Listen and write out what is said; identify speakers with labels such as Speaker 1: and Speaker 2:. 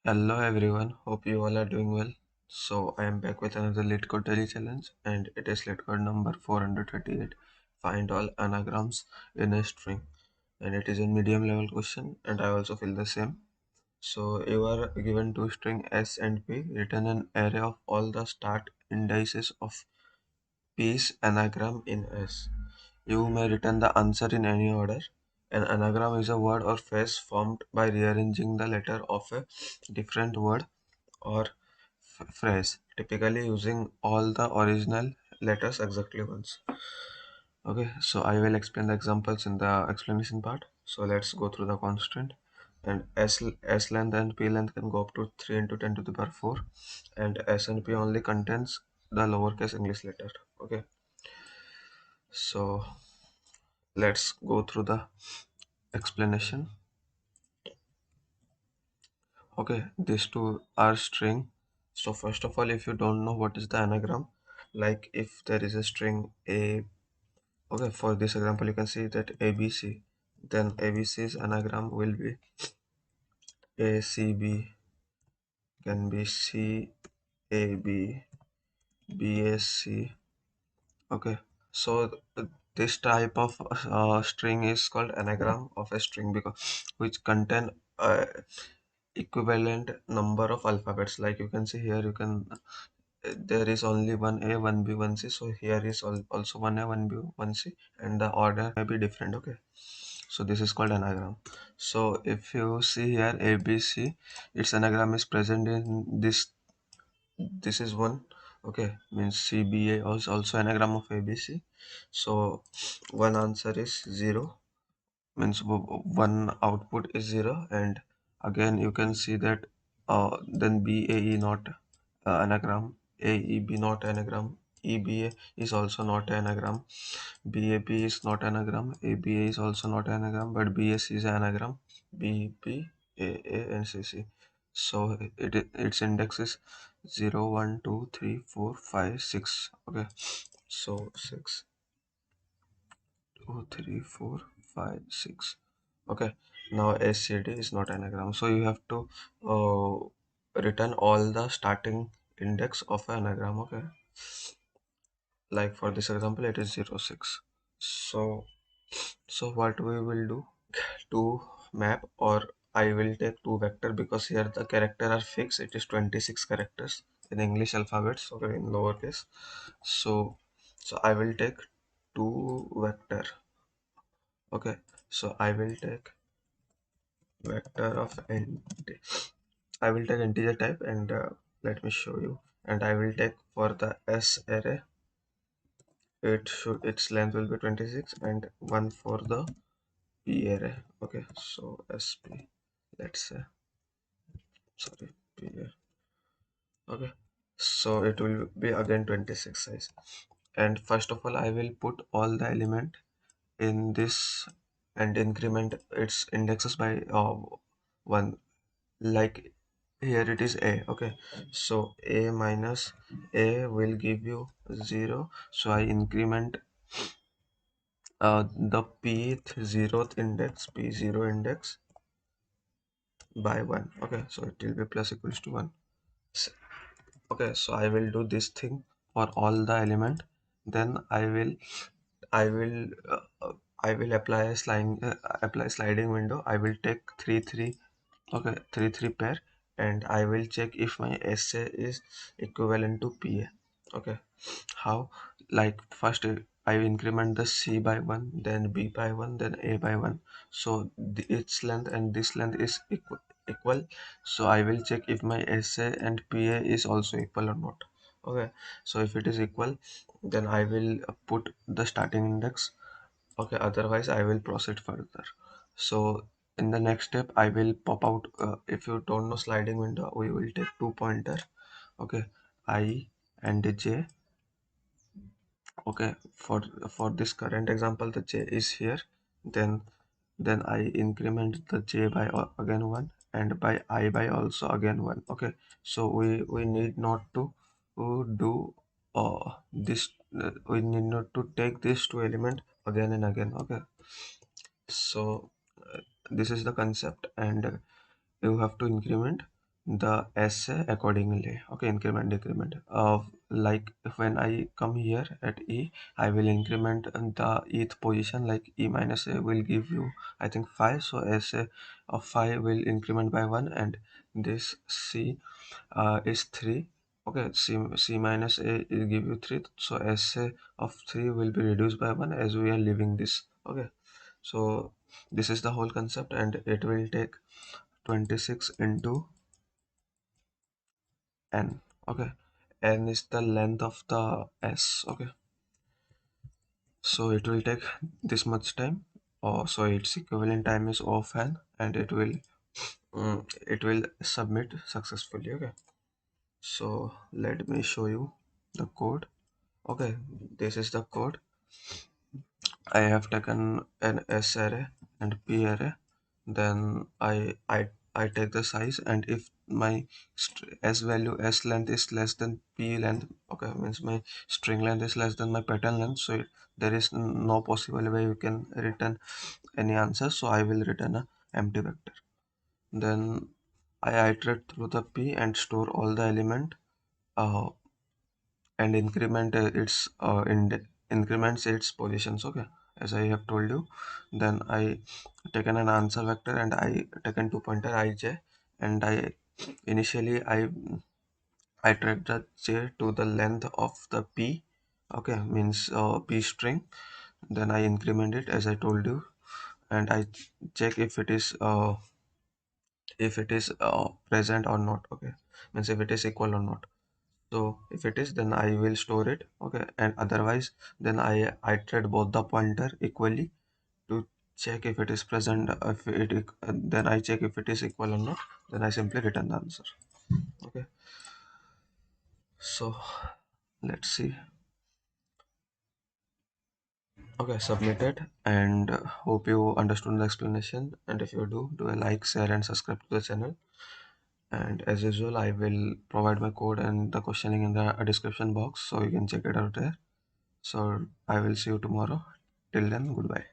Speaker 1: Hello everyone, hope you all are doing well. So I am back with another Leetcode Daily Challenge and it is Leetcode number 438. Find all anagrams in a string, and it is a medium level question and I also feel the same. So you are given two string S and P, written an array of all the start indices of P's anagram in S. You may return the answer in any order. An anagram is a word or phrase formed by rearranging the letter of a different word or phrase, typically using all the original letters exactly once. Okay, so I will explain the examples in the explanation part. So let's go through the constraint. And S length and P length can go up to 3 into 10 to the power 4, and S and P only contains the lowercase English letter. Okay, so let's go through the explanation. Okay, these two are string. So first of all, if you don't know what is the anagram, like if there is a string a, okay, for this example you can see that ABC, then ABC's anagram will be ACB, can be CAB, BAC. Okay, so this type of string is called anagram of a string because which contain equivalent number of alphabets. Like you can see here, you can there is only one A, one B, one C. So here is also one A, one B, one C, and the order may be different. Okay, so this is called anagram. So if you see here ABC, its anagram is present in this is one. Okay, means CBA is also anagram of ABC. So one answer is 0, means one output is 0, and again you can see that then BAE not anagram, AEB not anagram, EBA is also not anagram, BAP is not anagram, ABA is also not anagram, but BS is anagram, BP, AA and CC. So its index is 0, 1, 2, 3, 4, 5, 6. Okay, so 6, 2, 3, 4, 5, 6. Okay, now SCD is not anagram, so you have to return all the starting index of an anagram. Okay, like for this example it is 0, 6. So what we will do, to map, or I will take two vector because here the character are fixed. It is 26 characters in English alphabets, okay, in lowercase. So I will take two vector. Okay, so I will take vector of I will take integer type, and let me show you. And I will take for the S array, its length will be 26, and one for the P array. Okay, so SP, let's say, sorry, P array. Okay, so it will be again 26 size. And first of all, I will put all the element in this and increment its indexes by 1. Like here it is A. Okay, so A minus A will give you 0, so I increment the p0th index, p0 index, by 1. Okay, so it will be plus equals to 1. Okay, so I will do this thing for all the element. Then I will I will apply sliding window. I will take 3 3. Okay, 3 3 pair, and I will check if my SA is equivalent to PA. Okay, how? Like first I increment the C by 1, then B by 1, then A by 1. So its length and this length is equal. So I will check if my SA and PA is also equal or not. Okay, so if it is equal, then I will put the starting index. Okay, otherwise I will proceed further. So in the next step I will pop out, if you don't know sliding window, we will take two pointer. Okay, I and J. Okay, for this current example the J is here. Then I increment the J by again 1, and by I by also again 1. Okay, so we need not to do this, we need not to take these two element again and again. Okay, so this is the concept, and you have to increment the essay accordingly. Okay, increment decrement. Like when I come here at E, I will increment the eth position, like E minus A will give you I think 5, so essay of 5 will increment by 1, and this C is 3. Okay, C minus A will give you 3, so essay of 3 will be reduced by 1 as we are leaving this. Okay, so this is the whole concept, and it will take 26 into n. Okay, n is the length of the s. Okay, so it will take this much time. So its equivalent time is of n, and it will submit successfully. Okay, so let me show you the code. Okay, this is the code. I have taken an S array and P array. Then I take the size, and if my S value, S length is less than P length, okay, means my string length is less than my pattern length, so there is no possible way you can return any answer. So I will return a empty vector. Then I iterate through the P and store all the element, uh, and increments its positions. Okay, as I have told you. Then I taken an answer vector, and I taken two pointer ij, and I track the j to the length of the p. Okay, means p string. Then I increment it as I told you, and I check if it is present or not. Okay, means if it is equal or not. So if it is, then I will store it. Okay, and otherwise, then I iterate both the pointer equally to check if it is present. If then I check if it is equal or not. Then I simply return the answer. Okay, so let's see. Okay, submitted, and hope you understood the explanation. And if you do a like, share, and subscribe to the channel. And as usual, I will provide my code and the questioning in the description box, so you can check it out there. So I will see you tomorrow. Till then, goodbye.